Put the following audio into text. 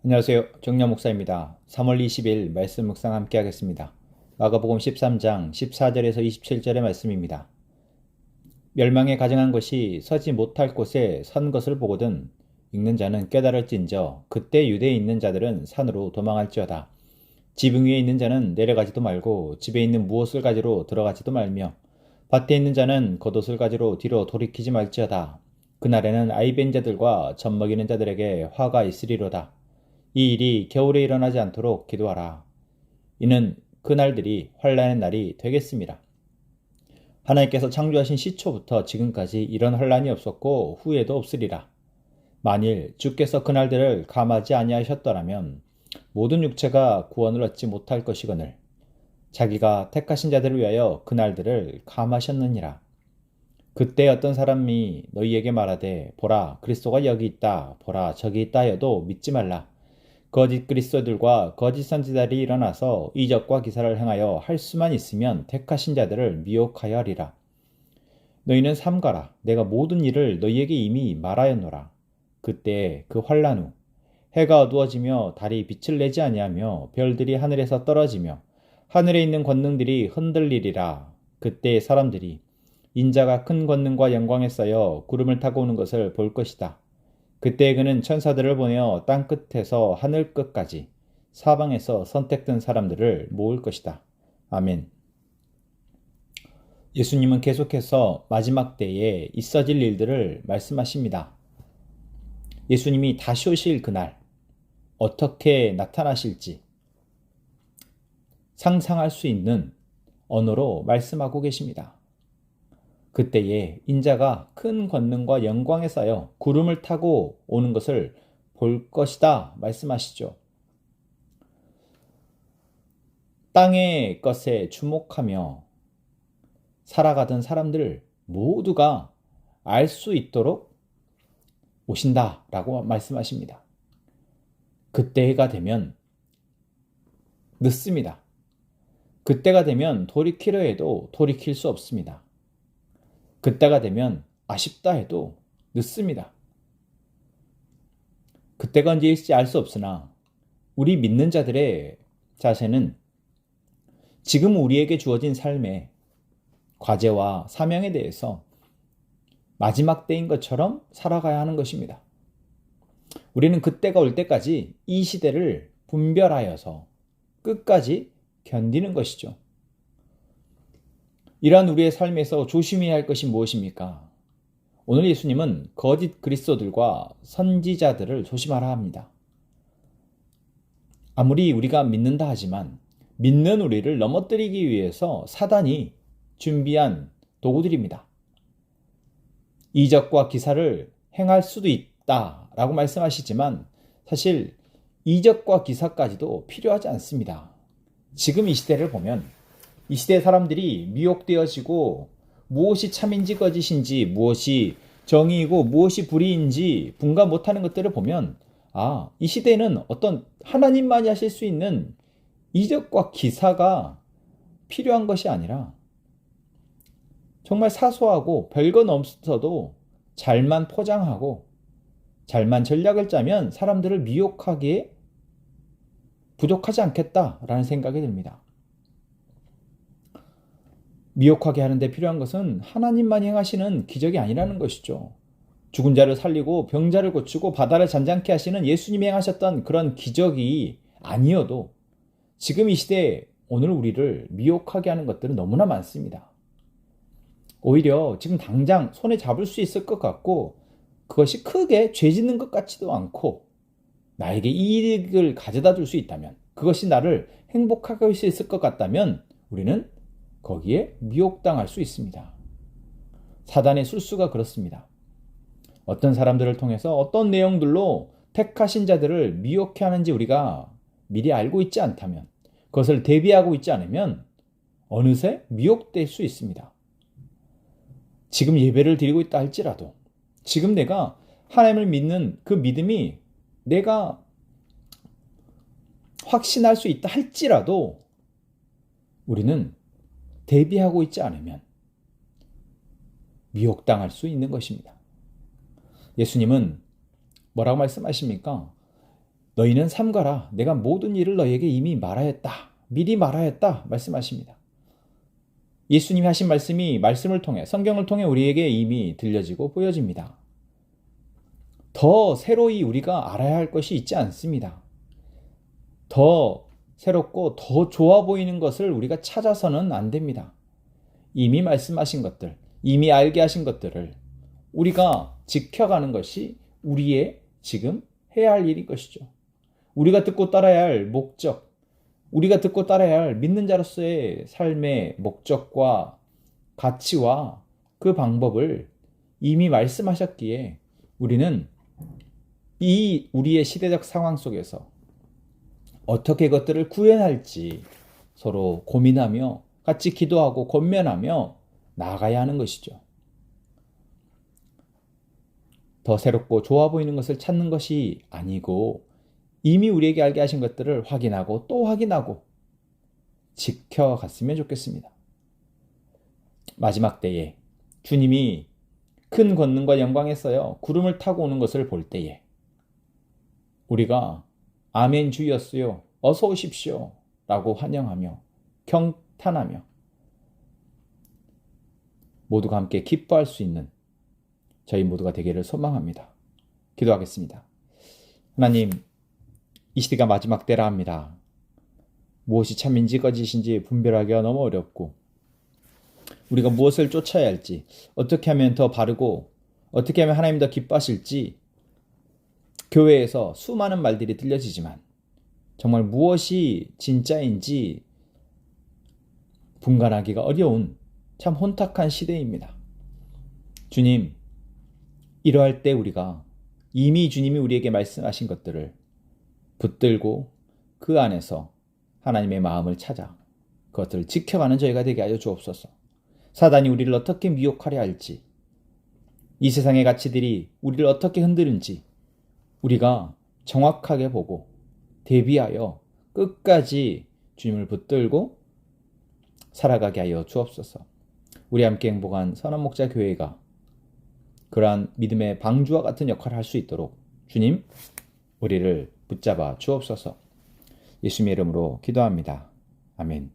안녕하세요. 정녕 목사입니다. 3월 20일 말씀 묵상 함께 하겠습니다. 마가복음 13장 14절에서 27절의 말씀입니다. 멸망에 가증한 것이 서지 못할 곳에 선 것을 보거든 읽는 자는 깨달을진저 그때 유대에 있는 자들은 산으로 도망할지어다. 지붕 위에 있는 자는 내려가지도 말고 집에 있는 무엇을 가지러 들어가지도 말며 밭에 있는 자는 겉옷을 가지러 뒤로 돌이키지 말지어다. 그날에는 아이벤 자들과 젖 먹이는 자들에게 화가 있으리로다. 이 일이 겨울에 일어나지 않도록 기도하라. 이는 그날들이 환난의 날이 되겠습니다. 하나님께서 창조하신 시초부터 지금까지 이런 환난이 없었고 후에도 없으리라. 만일 주께서 그날들을 감하지 아니하셨더라면 모든 육체가 구원을 얻지 못할 것이거늘 자기가 택하신 자들을 위하여 그날들을 감하셨느니라. 그때 어떤 사람이 너희에게 말하되 보라 그리스도가 여기 있다 보라 저기 있다 하여도 믿지 말라. 거짓 그리스도들과 거짓 선지자들이 일어나서 이적과 기사를 행하여 할 수만 있으면 택하신 자들을 미혹하여 하리라. 너희는 삼가라. 내가 모든 일을 너희에게 이미 말하였노라. 그때 그 환난 후 해가 어두워지며 달이 빛을 내지 아니하며 별들이 하늘에서 떨어지며 하늘에 있는 권능들이 흔들리리라. 그때 사람들이 인자가 큰 권능과 영광에 쌓여 구름을 타고 오는 것을 볼 것이다. 그때 그는 천사들을 보내어 땅 끝에서 하늘 끝까지 사방에서 선택된 사람들을 모을 것이다. 아멘. 예수님은 계속해서 마지막 때에 있어질 일들을 말씀하십니다. 예수님이 다시 오실 그날 어떻게 나타나실지 상상할 수 있는 언어로 말씀하고 계십니다. 그때에 인자가 큰 권능과 영광에 쌓여 구름을 타고 오는 것을 볼 것이다 말씀하시죠. 땅의 것에 주목하며 살아가던 사람들 모두가 알 수 있도록 오신다라고 말씀하십니다. 그때가 되면 늦습니다. 그때가 되면 돌이키려 해도 돌이킬 수 없습니다. 그때가 되면 아쉽다 해도 늦습니다. 그때가 언제일지 알 수 없으나 우리 믿는 자들의 자세는 지금 우리에게 주어진 삶의 과제와 사명에 대해서 마지막 때인 것처럼 살아가야 하는 것입니다. 우리는 그때가 올 때까지 이 시대를 분별하여서 끝까지 견디는 것이죠. 이러한 우리의 삶에서 조심해야 할 것이 무엇입니까? 오늘 예수님은 거짓 그리스도들과 선지자들을 조심하라 합니다. 아무리 우리가 믿는다 하지만 믿는 우리를 넘어뜨리기 위해서 사단이 준비한 도구들입니다. 이적과 기사를 행할 수도 있다라고 말씀하시지만 사실 이적과 기사까지도 필요하지 않습니다. 지금 이 시대를 보면 이 시대 사람들이 미혹되어지고 무엇이 참인지 거짓인지 무엇이 정의이고 무엇이 불의인지 분간 못하는 것들을 보면 이 시대에는 어떤 하나님만이 하실 수 있는 이적과 기사가 필요한 것이 아니라 정말 사소하고 별건 없어도 잘만 포장하고 잘만 전략을 짜면 사람들을 미혹하기에 부족하지 않겠다라는 생각이 듭니다. 미혹하게 하는데 필요한 것은 하나님만이 행하시는 기적이 아니라는 것이죠. 죽은 자를 살리고 병자를 고치고 바다를 잔잔케 하시는 예수님이 행하셨던 그런 기적이 아니어도 지금 이 시대에 오늘 우리를 미혹하게 하는 것들은 너무나 많습니다. 오히려 지금 당장 손에 잡을 수 있을 것 같고 그것이 크게 죄 짓는 것 같지도 않고 나에게 이익을 가져다 줄 수 있다면 그것이 나를 행복하게 할 수 있을 것 같다면 우리는 거기에 미혹당할 수 있습니다. 사단의 술수가 그렇습니다. 어떤 사람들을 통해서 어떤 내용들로 택하신 자들을 미혹해 하는지 우리가 미리 알고 있지 않다면 그것을 대비하고 있지 않으면 어느새 미혹될 수 있습니다. 지금 예배를 드리고 있다 할지라도 지금 내가 하나님을 믿는 그 믿음이 내가 확신할 수 있다 할지라도 우리는 대비하고 있지 않으면 미혹당할 수 있는 것입니다. 예수님은 뭐라고 말씀하십니까? 너희는 삼가라. 내가 모든 일을 너희에게 이미 말하였다. 미리 말하였다. 말씀하십니다. 예수님이 하신 말씀이 말씀을 통해 성경을 통해 우리에게 이미 들려지고 보여집니다. 더 새로이 우리가 알아야 할 것이 있지 않습니다. 더 새롭고 더 좋아 보이는 것을 우리가 찾아서는 안 됩니다. 이미 말씀하신 것들, 이미 알게 하신 것들을 우리가 지켜가는 것이 우리의 지금 해야 할 일인 것이죠. 우리가 듣고 따라야 할 목적, 우리가 듣고 따라야 할 믿는 자로서의 삶의 목적과 가치와 그 방법을 이미 말씀하셨기에 우리는 이 우리의 시대적 상황 속에서 어떻게 그것들을 구현할지 서로 고민하며 같이 기도하고 권면하며 나아가야 하는 것이죠. 더 새롭고 좋아 보이는 것을 찾는 것이 아니고 이미 우리에게 알게 하신 것들을 확인하고 또 확인하고 지켜갔으면 좋겠습니다. 마지막 때에 주님이 큰 권능과 영광에서요 구름을 타고 오는 것을 볼 때에 우리가 아멘 주였어요 어서 오십시오 라고 환영하며 경탄하며 모두가 함께 기뻐할 수 있는 저희 모두가 되기를 소망합니다. 기도하겠습니다. 하나님, 이 시대가 마지막 때라 합니다. 무엇이 참인지 거짓인지 분별하기가 너무 어렵고 우리가 무엇을 쫓아야 할지, 어떻게 하면 더 바르고 어떻게 하면 하나님 더 기뻐하실지 교회에서 수많은 말들이 들려지지만 정말 무엇이 진짜인지 분간하기가 어려운 참 혼탁한 시대입니다. 주님, 이러할 때 우리가 이미 주님이 우리에게 말씀하신 것들을 붙들고 그 안에서 하나님의 마음을 찾아 그것들을 지켜가는 저희가 되게 하여 주옵소서. 사단이 우리를 어떻게 미혹하려 할지, 이 세상의 가치들이 우리를 어떻게 흔드는지 우리가 정확하게 보고 대비하여 끝까지 주님을 붙들고 살아가게 하여 주옵소서. 우리 함께 행복한 선한목자 교회가 그러한 믿음의 방주와 같은 역할을 할 수 있도록 주님, 우리를 붙잡아 주옵소서. 예수님의 이름으로 기도합니다. 아멘.